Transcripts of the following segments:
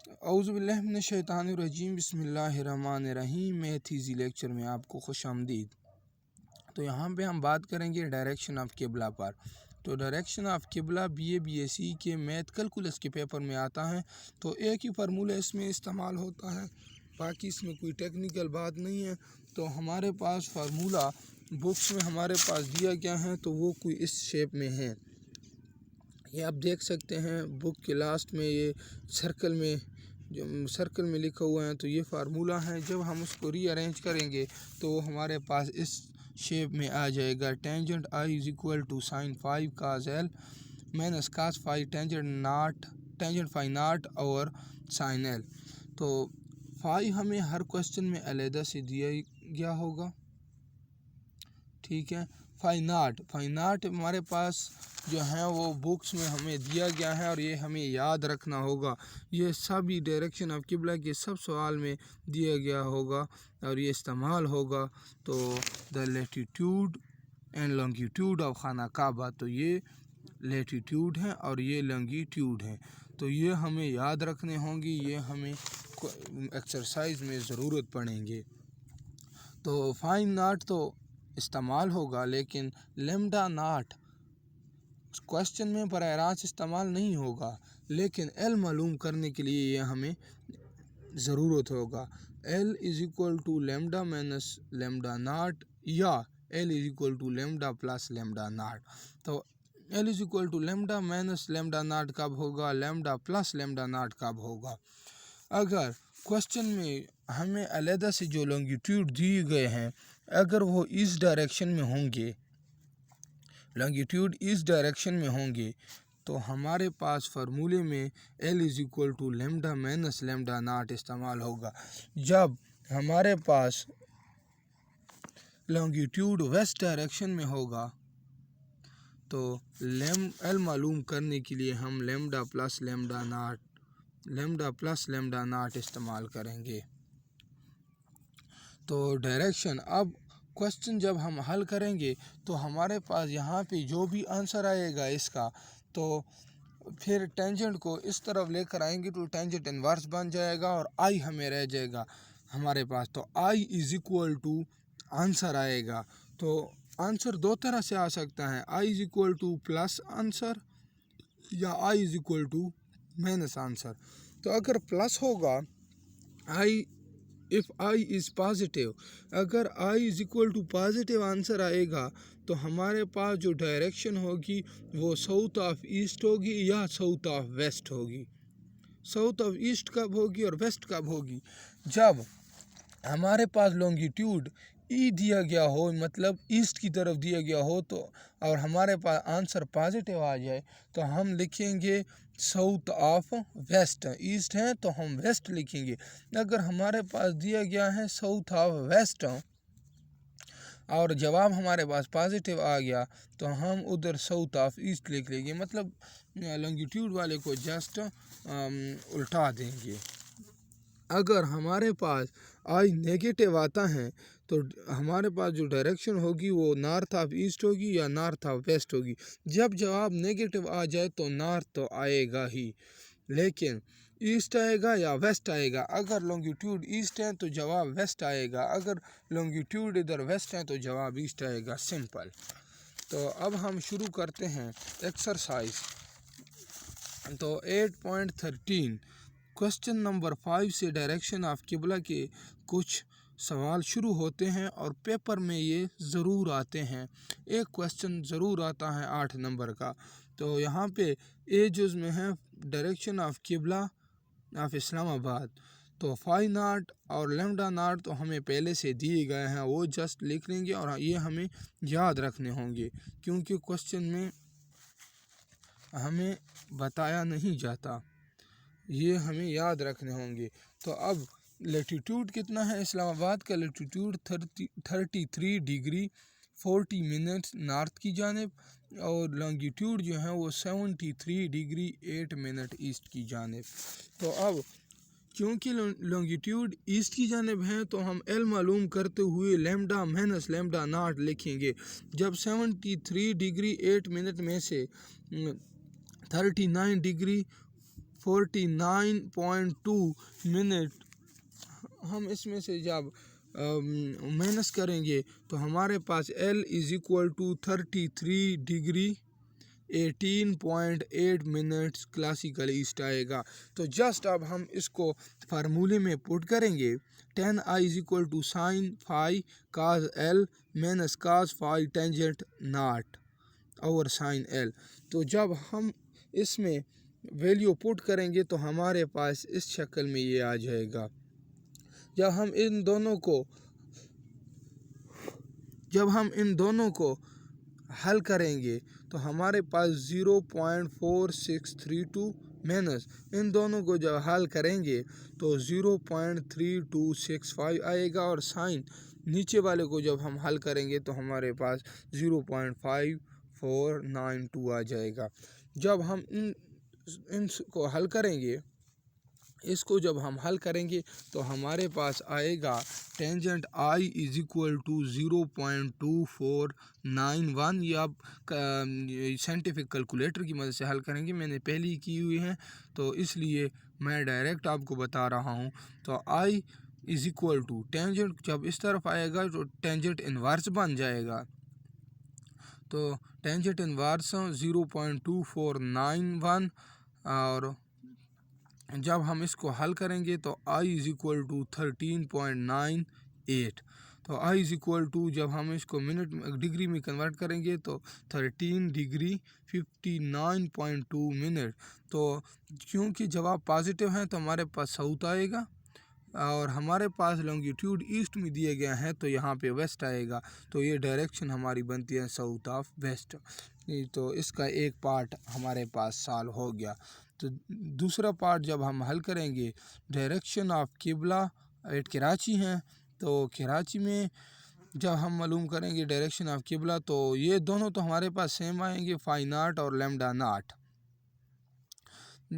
औज़ुबिल्लाहि मिनश्शैतानिर्रजीम बिस्मिल्लाहिर्रहमानिर्रहीम। Math easy lecture में आपको खुशामदीद। तो यहाँ पे हम बात करेंगे डायरेक्शन ऑफ किबला पर। तो डायरेक्शन ऑफ किबला बीए बीएससी के मैथ कैलकुलस के पेपर में आता है। तो एक ही फार्मूला इसमें इस्तेमाल होता है, बाकी इसमें कोई टेक्निकल बात नहीं है। तो हमारे पास फार्मूला बुक्स में हमारे पास दिया गया है, तो वो कोई इस शेप में है। ये आप देख सकते हैं बुक के लास्ट में ये सर्कल में लिखा हुआ है। तो ये फार्मूला है, जब हम उसको रीअरेंज करेंगे तो हमारे पास इस शेप में आ जाएगा। Tangent I is equal to sine 5 cos L minus cos 5 tangent 5 naught और साइन एल। तो 5 हमें हर क्वेश्चन में अलहदा से दिया गया होगा, ठीक है। 5 नॉट हमारे पास जो है वो बुक्स में हमें दिया गया है और ये हमें याद रखना होगा। ये सभी डायरेक्शन ऑफ किबला के सब सवाल में दिया गया होगा और ये इस्तेमाल होगा। तो the latitude and longitude of खाना काबा, तो ये लैटिट्यूड है और ये लॉन्गिट्यूड है। तो ये हमें याद रखने होंगे, ये हमें एक्सरसाइज में ज़रूरत पड़ेंगे। तो 5 नॉट तो इस्तेमाल होगा, लेकिन लेमडा नॉट क्वेश्चन में बराह रास्त इस्तेमाल नहीं होगा, लेकिन एल मालूम करने के लिए ये हमें ज़रूरत होगा। L is equal to lambda minus lambda naught या L is equal to lambda plus lambda naught. तो L is equal to lambda minus lambda naught कब होगा, लेमडा प्लस लेमडा नॉट कब होगा। अगर क्वेश्चन में हमें अलहदा से जो लॉन्गिट्यूड दिए गए हैं, अगर वो इस डायरेक्शन में होंगे, लॉन्गिट्यूड इस डायरेक्शन में होंगे, तो हमारे पास फार्मूले में L is equal to lambda minus lambda naught इस्तेमाल होगा। जब हमारे पास लॉन्गिट्यूड वेस्ट डायरेक्शन में होगा, तो एल मालूम करने के लिए हम लेमडा प्लस लेमडा नॉट इस्तेमाल करेंगे। तो डायरेक्शन, अब क्वेश्चन जब हम हल करेंगे तो हमारे पास यहाँ पे जो भी आंसर आएगा इसका, तो फिर टेंजेंट को इस तरफ लेकर आएंगे तो टेंजेंट इन्वर्स बन जाएगा और आई हमें रह जाएगा हमारे पास। तो I is equal to answer आएगा। तो आंसर दो तरह से आ सकता है, I is equal to plus answer या I is equal to minus answer. तो अगर प्लस होगा, I if I is positive, अगर I is equal to positive answer आएगा, तो हमारे पास जो डायरेक्शन होगी वो साउथ ऑफ ईस्ट होगी या साउथ ऑफ वेस्ट होगी। साउथ ऑफ ईस्ट कब होगी और वेस्ट कब होगी, जब हमारे पास लॉन्गिट्यूड ई दिया गया हो, मतलब ईस्ट की तरफ दिया गया हो, तो और हमारे पास आंसर पॉजिटिव आ जाए तो हम लिखेंगे साउथ ऑफ वेस्ट। ईस्ट है तो हम वेस्ट लिखेंगे। अगर हमारे पास दिया गया है साउथ ऑफ वेस्ट और जवाब हमारे पास पॉजिटिव आ गया, तो हम उधर साउथ ऑफ ईस्ट लिख लेंगे, मतलब लॉन्गिट्यूड वाले को जस्ट उल्टा देंगे। अगर हमारे पास आई नेगेटिव आता है तो हमारे पास जो डायरेक्शन होगी वो नॉर्थ ऑफ ईस्ट होगी या नॉर्थ ऑफ वेस्ट होगी। जब जवाब नेगेटिव आ जाए तो नॉर्थ तो आएगा ही, लेकिन ईस्ट आएगा या वेस्ट आएगा। अगर लॉन्गिट्यूड ईस्ट है तो जवाब वेस्ट आएगा, अगर लॉन्गिट्यूड इधर वेस्ट है तो जवाब ईस्ट आएगा, सिंपल। तो अब हम शुरू करते हैं एक्सरसाइज। तो 8.13 क्वेश्चन नंबर 5 से डायरेक्शन ऑफ किबला के कुछ सवाल शुरू होते हैं और पेपर में ये ज़रूर आते हैं। एक क्वेश्चन ज़रूर आता है 8 नंबर का। तो यहाँ पे ए जुज़ में है डायरेक्शन ऑफ किबला ऑफ इस्लामाबाद। तो 5 नॉट और लेमडा नॉट तो हमें पहले से दिए गए हैं, वो जस्ट लिख लेंगे और ये हमें याद रखने होंगे, क्योंकि क्वेश्चन में हमें बताया नहीं जाता, ये हमें याद रखने होंगे। तो अब लैटिट्यूड कितना है इस्लामाबाद का, लैटिट्यूड 33 डिग्री 40 मिनट्स नॉर्थ की जानिब, और लॉन्गिट्यूड जो है वो 73 डिग्री 8 मिनट ईस्ट की जानिब। तो अब क्योंकि लॉन्गिट्यूड ईस्ट की जानिब है, तो हम एल मालूम करते हुए लेमडा माइनस लेमडा नॉट लिखेंगे। जब 73 डिग्री 8 मिनट में से 39 डिग्री 49.2 मिनट हम इसमें से जब माइनस करेंगे तो हमारे पास L is equal to 33 degree 18.8 minutes classical east आएगा। तो जस्ट अब हम इसको फार्मूले में पुट करेंगे, tan I is equal to sine phi cos L minus cos phi tangent naught और साइन L। तो जब हम इसमें वैल्यू पुट करेंगे तो हमारे पास इस शक्ल में ये आ जाएगा। जब हम इन दोनों को हल करेंगे तो हमारे पास 0.4632 माइनस इन दोनों को जब हल करेंगे तो 0.3265 आएगा और साइन नीचे वाले को जब हम हल करेंगे तो हमारे पास 0.5492 आ जाएगा। जब हम इनको हल करेंगे, इसको जब हम हल करेंगे तो हमारे पास आएगा tangent I is equal to 0.2491। ये आप साइंटिफिक कैलकुलेटर की मदद से हल करेंगे, मैंने पहले ही की हुई है तो इसलिए मैं डायरेक्ट आपको बता रहा हूँ। तो I is equal to tangent जब इस तरफ आएगा तो टेंजेंट इन्वर्स बन जाएगा। तो टेंजेंट इन्वर्स 0.2491 और जब हम इसको हल करेंगे तो I इज़ इक्वल टू 13.98। तो I इज़ इक्वल टू जब हम इसको मिनट डिग्री में कन्वर्ट करेंगे तो 13 डिग्री 59.2 मिनट। तो क्योंकि जवाब पॉजिटिव है तो हमारे पास साउथ आएगा और हमारे पास लॉन्गिट्यूड ईस्ट में दिए गए हैं तो यहाँ पे वेस्ट आएगा। तो ये डायरेक्शन हमारी बनती है साउथ ऑफ वेस्ट। तो इसका एक पार्ट हमारे पास सॉल्व हो गया। तो दूसरा पार्ट जब हम हल करेंगे, डायरेक्शन ऑफ किबला एट कराची है, तो कराची में जब हम मालूम करेंगे डायरेक्शन ऑफ किबला तो ये दोनों तो हमारे पास सेम आएंगे, फाई नॉट और लैम्डा नॉट।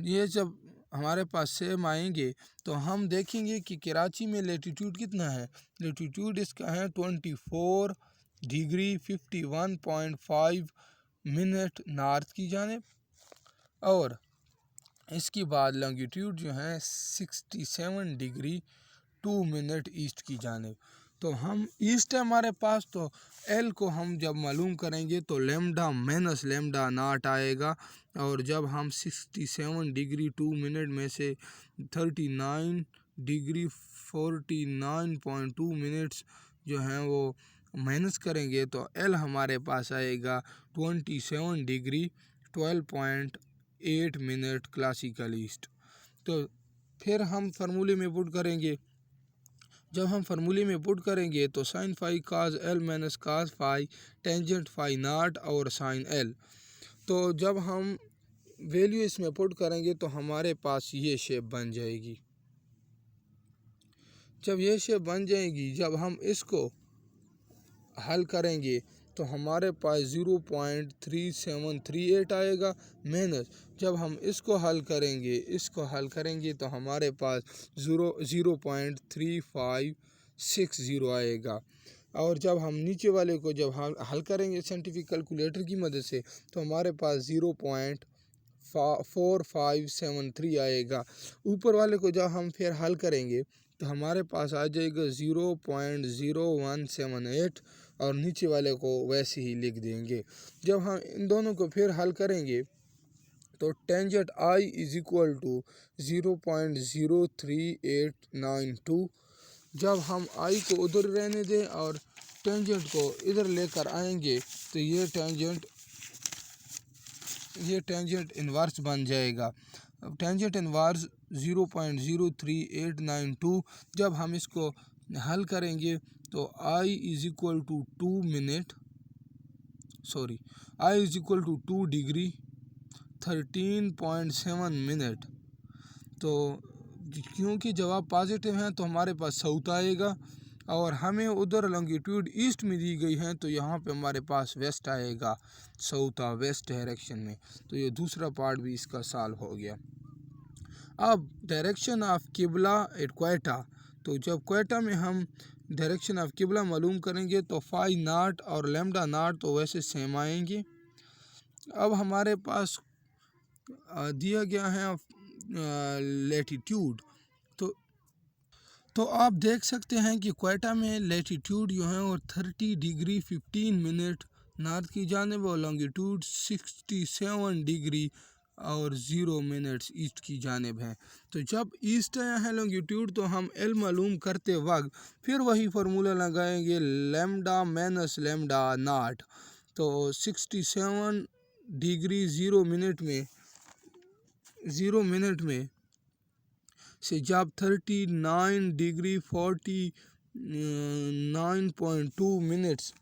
ये जब हमारे पास सेम आएंगे तो हम देखेंगे कि कराची में लेटीट्यूड कितना है। लेटीट्यूड इसका है 24 डिग्री 51.5 मिनट नॉर्थ की जानिब और इसके बाद लॉन्गिट्यूड जो है 67 डिग्री 2 मिनट ईस्ट की जानिब। तो हम ईस्ट है हमारे पास, तो एल को हम जब मालूम करेंगे तो लेमडा माइनस लेमडा नॉट आएगा और जब हम 67 डिग्री 2 मिनट में से 39 डिग्री 49.2 मिनट्स जो हैं वो माइनस करेंगे तो एल हमारे पास आएगा 27 डिग्री 12.8 मिनट क्लासिकल ईस्ट। तो फिर हम फार्मूले में पुट करेंगे, जब हम फार्मूले में पुट करेंगे तो sine phi cos L minus cos phi tangent phi naught और साइन एल। तो जब हम वैल्यू इसमें पुट करेंगे तो हमारे पास ये शेप बन जाएगी। जब ये शेप बन जाएगी, जब हम इसको हल करेंगे तो हमारे पास 0.3738 आएगा माइनस जब हम इसको हल करेंगे तो हमारे पास 0.3560 आएगा। और जब हम नीचे वाले को जब हम हल करेंगे साइंटिफिक कैलकुलेटर की मदद से तो हमारे पास 0.4573 आएगा। ऊपर वाले को जब हम फिर हल करेंगे तो हमारे पास आ जाएगा 0.0178 और नीचे वाले को वैसे ही लिख देंगे। जब हम इन दोनों को फिर हल करेंगे तो tangent I is equal to 0.03892। जब हम I को उधर रहने दें और टेंजेंट को इधर लेकर आएंगे तो ये टेंजेंट इन्वर्स बन जाएगा। टेंजेंट इन्वर्स 0.03892 जब हम इसको हल करेंगे तो I is equal to 2 degree 13.7 minute. तो क्योंकि जवाब पॉजिटिव हैं तो हमारे पास साउथ आएगा और हमें उधर लॉन्गिट्यूड ईस्ट में दी गई है तो यहाँ पे हमारे पास वेस्ट आएगा, साउथ और वेस्ट डायरेक्शन में। तो ये दूसरा पार्ट भी इसका सॉल्व हो गया। अब डायरेक्शन ऑफ किबला एट क्वेटा, तो जब क्वेटा में हम डायरेक्शन ऑफ किबला मालूम करेंगे तो फाई नॉट और लैम्डा नॉट तो वैसे सेम आएंगे। अब हमारे पास दिया गया है लेटीट्यूड। तो आप देख सकते हैं कि क्वेटा में लेटीट्यूड जो है वो 30 डिग्री 15 मिनट नॉर्थ की जानिब और लॉन्गिट्यूड 67 डिग्री और 0 मिनट्स ईस्ट की जानिब है। तो जब ईस्ट आया है लॉन्गिट्यूड तो हम एल मालूम करते वक्त फिर वही फार्मूला लगाएंगे लैम्डा माइनस लैम्डा नॉट। तो 67 डिग्री 0 मिनट में से जब 39 डिग्री 49.2 मिनट्स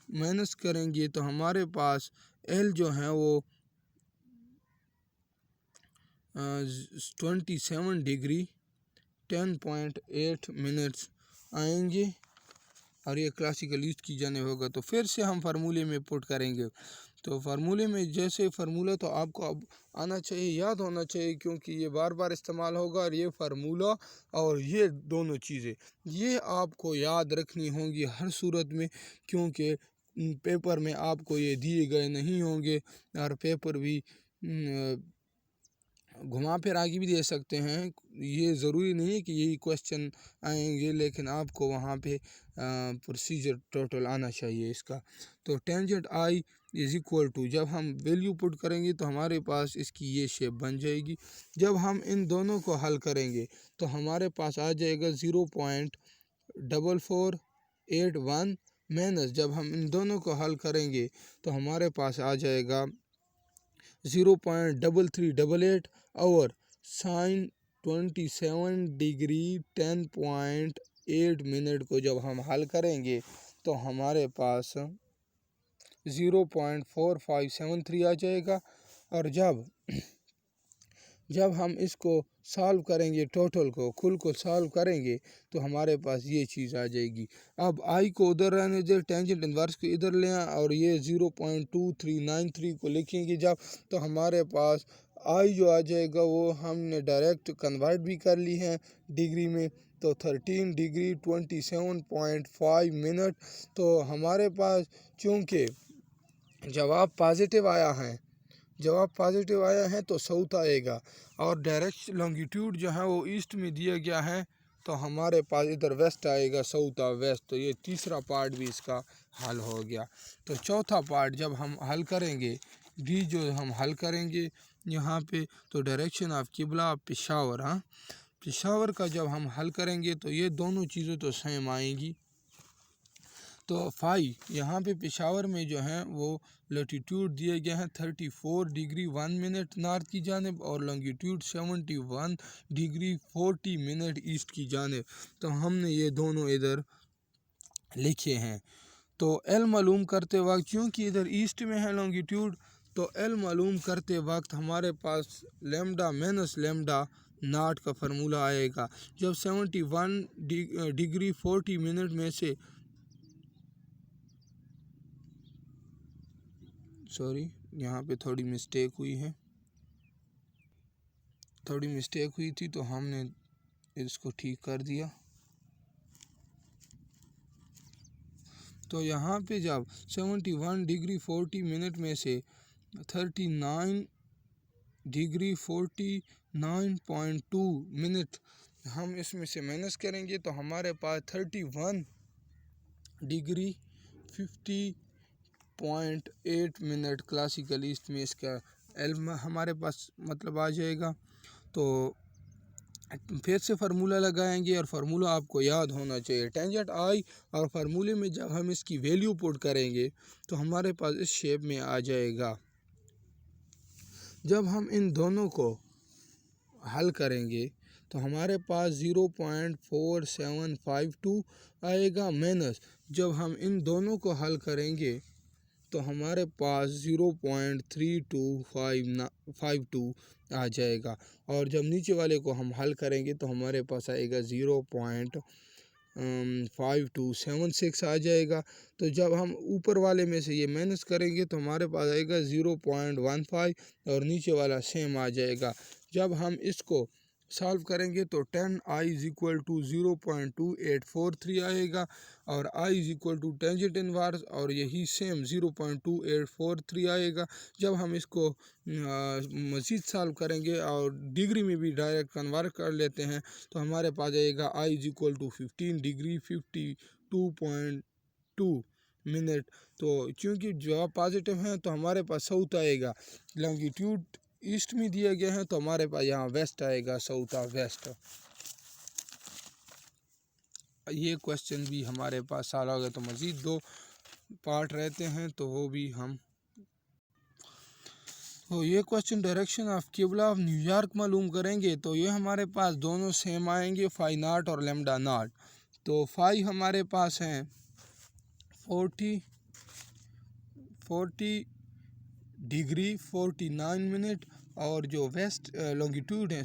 माइनस करेंगे तो हमारे पास एल जो है वो 27 डिग्री 10.8 मिनट्स आएंगे और ये क्लासिकल ईस्ट की जाने होगा। तो फिर से हम फार्मूले में पुट करेंगे। तो फार्मूले में जैसे फार्मूला तो आपको अब आना चाहिए, याद होना चाहिए, क्योंकि ये बार बार इस्तेमाल होगा और ये फार्मूला और ये दोनों चीज़ें ये आपको याद रखनी होंगी हर सूरत में, क्योंकि पेपर में आपको ये दिए गए नहीं होंगे और पेपर भी घुमा फिर आगे भी दे सकते हैं। ये ज़रूरी नहीं है कि यही क्वेश्चन आएंगे, लेकिन आपको वहाँ पे प्रोसीजर टोटल आना चाहिए इसका। तो tangent I is equal to, जब हम वैल्यू पुट करेंगे तो हमारे पास इसकी ये शेप बन जाएगी। जब हम इन दोनों को हल करेंगे तो हमारे पास आ जाएगा 0.4481 माइनस, जब हम इन दोनों को हल करेंगे तो हमारे पास आ जाएगा 0.3388 और साइन 27 डिग्री 10.8 मिनट को जब हम हल करेंगे तो हमारे पास 0.4573 आ जाएगा। और जब हम इसको सॉल्व करेंगे, टोटल को कुल को सॉल्व करेंगे तो हमारे पास ये चीज़ आ जाएगी। अब आई को उधर रहने दे, टेंजेंट इनवर्स को इधर ले आए और ये 0.2393 को लिखेंगे जब, तो हमारे पास आई जो आ जाएगा वो हमने डायरेक्ट कन्वर्ट भी कर ली है डिग्री में, तो 13 डिग्री 27.5 मिनट। तो हमारे पास चूँकि जवाब पॉजिटिव आया है तो साउथ आएगा और डायरेक्ट लॉन्गिट्यूड जो है वो ईस्ट में दिया गया है तो हमारे पास इधर वेस्ट आएगा, साउथ और वेस्ट। तो ये तीसरा पार्ट भी इसका हल हो गया। तो चौथा पार्ट जब हम हल करेंगे, डी जो हम हल करेंगे यहाँ पे, तो डायरेक्शन ऑफ किबला पेशावर, हाँ पेशावर का जब हम हल करेंगे तो ये दोनों चीज़ें तो सेम आएंगी। तो फाई यहाँ पे पेशावर में जो है वो लैटीट्यूड दिए गए हैं 34 डिग्री 1 मिनट नॉर्थ की जानिब और लॉन्गिट्यूड 71 डिग्री 40 मिनट ईस्ट की जानिब। तो हमने ये दोनों इधर लिखे हैं। तो एल मालूम करते वक्त, क्योंकि इधर ईस्ट में है लॉन्गिट्यूड, तो एल मालूम करते वक्त हमारे पास लैम्डा माइनस लैम्डा नॉट का फार्मूला आएगा। जब 71 डिग्री 40 मिनट में से यहाँ पे थोड़ी मिस्टेक हुई थी तो हमने इसको ठीक कर दिया। तो यहाँ पे जब 71 डिग्री 40 मिनट में से 39 डिग्री 49.2 मिनट हम इसमें से माइनस करेंगे तो हमारे पास 31 डिग्री 50.8 मिनट क्लासिकल ईस्ट में इसका एल हमारे पास मतलब आ जाएगा। तो फिर से फार्मूला लगाएंगे और फार्मूला आपको याद होना चाहिए टेंजेंट आई, और फार्मूले में जब हम इसकी वैल्यू पुट करेंगे तो हमारे पास इस शेप में आ जाएगा। जब हम इन दोनों को हल करेंगे तो हमारे पास 0.4752 आएगा माइनस, जब हम इन दोनों को हल करेंगे तो हमारे पास 0.3252 आ जाएगा। और जब नीचे वाले को हम हल करेंगे तो हमारे पास आएगा 0.5276 आ जाएगा। तो जब हम ऊपर वाले में से ये माइनस करेंगे तो हमारे पास आएगा 0.15 और नीचे वाला सेम आ जाएगा। जब हम इसको सॉल्व करेंगे तो 10i इज़ इक्वल टू 0.2843 आएगा और i is equal to tangent inverse और यही सेम 0.2843 आएगा। जब हम इसको मज़ीद सॉल्व करेंगे और डिग्री में भी डायरेक्ट कन्वर्ट कर लेते हैं तो हमारे पास आएगा i is equal to 15 degree 52.2 minute. तो क्योंकि जवाब पॉजिटिव हैं तो हमारे पास साउथ आएगा। लॉन्गिट्यूड ईस्ट में दिया गया है तो हमारे पास यहाँ वेस्ट आएगा, साउथ ऑफ वेस्ट। ये क्वेश्चन भी हमारे पास सॉल्व हो गया। तो मज़ीद 2 पार्ट रहते हैं तो वो भी हम तो ये क्वेश्चन डायरेक्शन ऑफ किबला ऑफ न्यूयॉर्क मालूम करेंगे। तो ये हमारे पास दोनों सेम आएंगे, फाई नॉट और लेमडा नॉट। तो फाई हमारे पास हैं 40 डिग्री 49 मिनट और जो वेस्ट लॉन्गिट्यूड है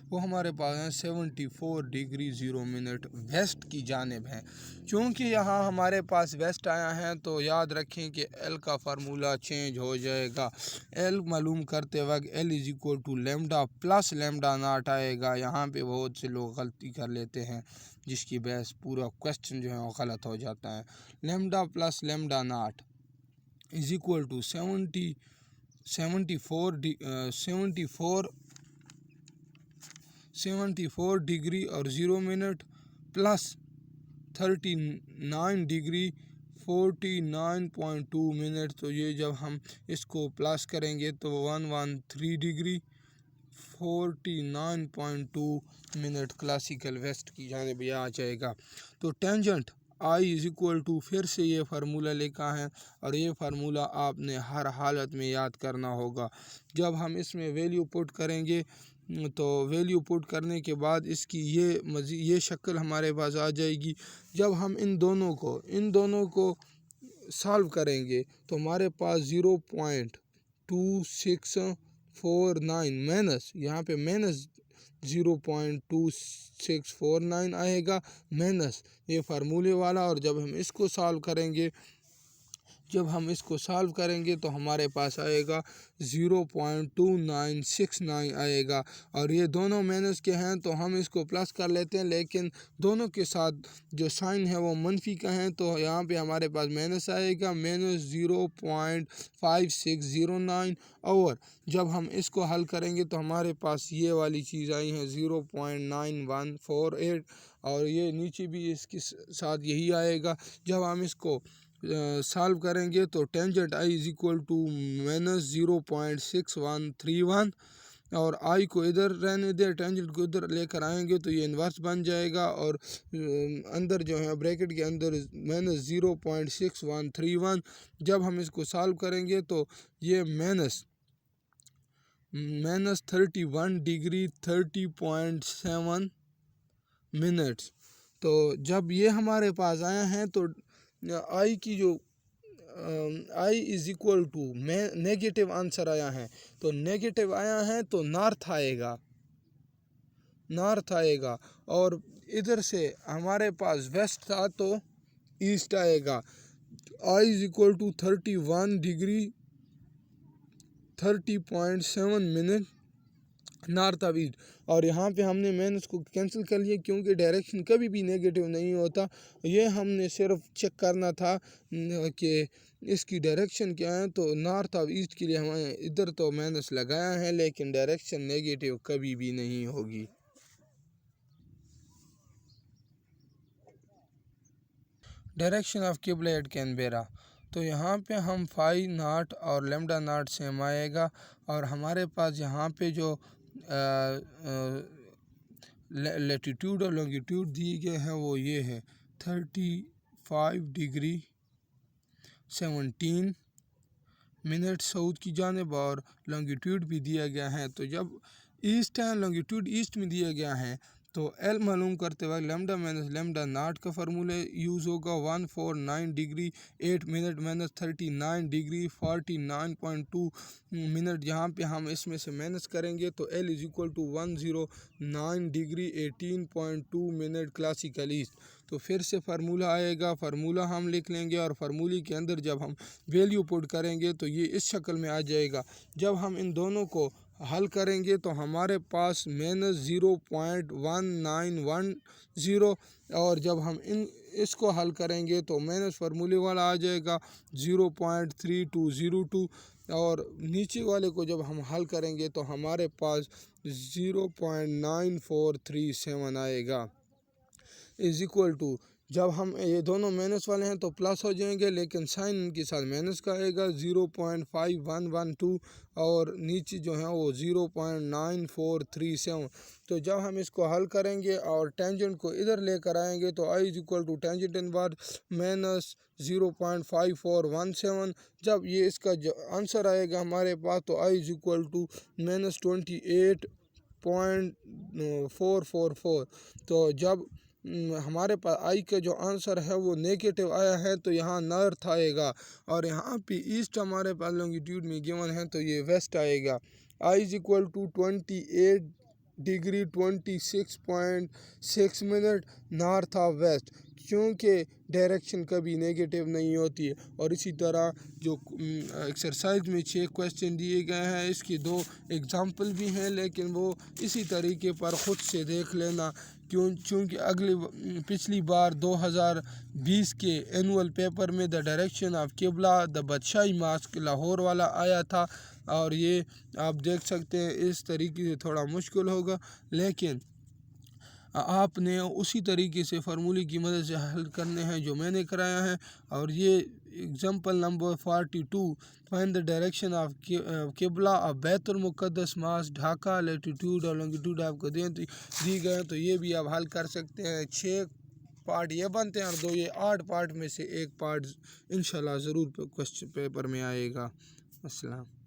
वो हमारे पास है 74 डिग्री 0 मिनट वेस्ट की जानिब है। क्योंकि यहाँ हमारे पास वेस्ट आया है तो याद रखें कि एल का फार्मूला चेंज हो जाएगा। एल मालूम करते वक्त L is equal to lambda plus lambda naught आएगा। यहाँ पे बहुत से लोग गलती कर लेते हैं जिसकी बहस पूरा क्वेश्चन जो है वो गलत हो जाता है। Lambda plus lambda naught is equal to 74 degree और 0 मिनट प्लस 39 डिग्री 49.2 मिनट। तो ये जब हम इसको प्लस करेंगे तो 113 डिग्री 49.2 मिनट क्लासिकल वेस्ट की जानिब आ जाएगा। तो tangent I is equal to फिर से ये फार्मूला लिखा है और ये फार्मूला आपने हर हालत में याद करना होगा। जब हम इसमें वैल्यू पुट करेंगे तो वैल्यू पुट करने के बाद इसकी ये शक्ल हमारे पास आ जाएगी। जब हम इन दोनों को सॉल्व करेंगे तो हमारे पास 0.2649 माइनस यहाँ पे माइनस 0.2649 आएगा माइनस ये फार्मूले वाला। और जब हम इसको सॉल्व करेंगे तो हमारे पास आएगा 0.2969 आएगा। और ये दोनों माइनस के हैं तो हम इसको प्लस कर लेते हैं, लेकिन दोनों के साथ जो साइन है वो मनफी का है तो यहाँ पे हमारे पास माइनस आएगा माइनस 0.5609। और जब हम इसको हल करेंगे तो हमारे पास ये वाली चीज़ आई है 0.9148 और ये नीचे भी इसके साथ यही आएगा। जब हम इसको सॉल्व करेंगे तो tangent I is equal to minus 0.6131 और आई को इधर रहने दे, टेंजेंट को इधर लेकर आएंगे तो ये इन्वर्स बन जाएगा और अंदर जो है ब्रैकेट के अंदर माइनस 0.6131। जब हम इसको सॉल्व करेंगे तो ये माइनस 31 डिग्री 30.7 मिनट्स। तो जब ये हमारे पास आया है तो आई की जो I is equal to negative answer आया है तो नेगेटिव आया है तो नॉर्थ आएगा और इधर से हमारे पास वेस्ट था तो ईस्ट आएगा। I is equal to 31 degree 30.7 minute north of east. और यहाँ पे हमने माइनस को कैंसिल कर लिया क्योंकि डायरेक्शन कभी भी नेगेटिव नहीं होता। ये हमने सिर्फ चेक करना था कि इसकी डायरेक्शन क्या है। तो नॉर्थ ऑफ ईस्ट के लिए हमें इधर तो माइनस लगाया है लेकिन डायरेक्शन नेगेटिव कभी भी नहीं होगी। डायरेक्शन ऑफ किबला एट कैनबेरा। तो यहाँ पे हम फाई नॉट और लेमडा नॉट सेम आएगा और हमारे पास यहाँ पे जो लैटिट्यूड और लॉन्गिट्यूड दिए गए हैं वो ये है 35 डिग्री 17 मिनट साउथ की जानिब और लॉन्गिट्यूड भी दिया गया है। तो जब ईस्ट है लॉन्गिट्यूड ईस्ट में दिया गया है तो एल मालूम करते वक्त लेमडा माइनस लेमडा नॉट का फार्मूला यूज़ होगा। 149 degree 8 minute minus 39 degree 49.2 minute. यहाँ पे हम इसमें से माइनस करेंगे तो L is equal to 109 degree 18.2 minute classical east. तो फिर से फार्मूला आएगा, फार्मूला हम लिख लेंगे और फार्मूले के अंदर जब हम वैल्यू पुट करेंगे तो ये इस शक्ल में आ जाएगा। जब हम इन दोनों को हल करेंगे तो हमारे पास -0.1910, और जब हम इसको हल करेंगे तो माइनस फार्मूले वाला आ जाएगा 0.3202, और नीचे वाले को जब हम हल करेंगे तो हमारे पास 0.9437 आएगा, इज इक्वल टू, जब हम ये दोनों माइनस वाले हैं तो प्लस हो जाएंगे, लेकिन साइन इनके साथ माइनस का आएगा 0.5112, और नीचे जो है वो 0.9437। तो जब हम इसको हल करेंगे और टेंजेंट को इधर लेकर आएंगे तो I is equal to tangent inverse minus 0.5417। जब ये इसका जो आंसर आएगा हमारे पास तो आई इज इक्वल टू -28.444। तो जब हमारे पास आई का जो आंसर है वो नेगेटिव आया है तो यहाँ नॉर्थ आएगा, और यहाँ पे ईस्ट हमारे पास लॉन्गिट्यूड में गिवन है तो ये वेस्ट आएगा। I is equal to 28 degree 26.6 minute north of west, क्योंकि डायरेक्शन कभी नेगेटिव नहीं होती है। और इसी तरह जो एक्सरसाइज में 6 क्वेश्चन दिए गए हैं, इसके 2 एग्जाम्पल भी हैं, लेकिन वो इसी तरीके पर ख़ुद से देख लेना, क्योंकि पिछली बार 2020 के एनुअल पेपर में द डायरेक्शन ऑफ किबला द बादशाही मास्क लाहौर वाला आया था, और ये आप देख सकते हैं इस तरीके से थोड़ा मुश्किल होगा, लेकिन आपने उसी तरीके से फार्मूले की मदद से हल करने हैं जो मैंने कराया है। और ये example number 42, find the direction of किबला ऑफ बैतुल मुक़द्दस मॉस्क ढाका, लैटिट्यूड और लॉन्गिट्यूड आपको दी गए, तो ये भी आप हल कर सकते हैं। 6 पार्ट ये बनते हैं और 2 ये 8 पार्ट में से एक पार्ट इंशाल्लाह ज़रूर क्वेश्चन पेपर में आएगा। अस्सलाम।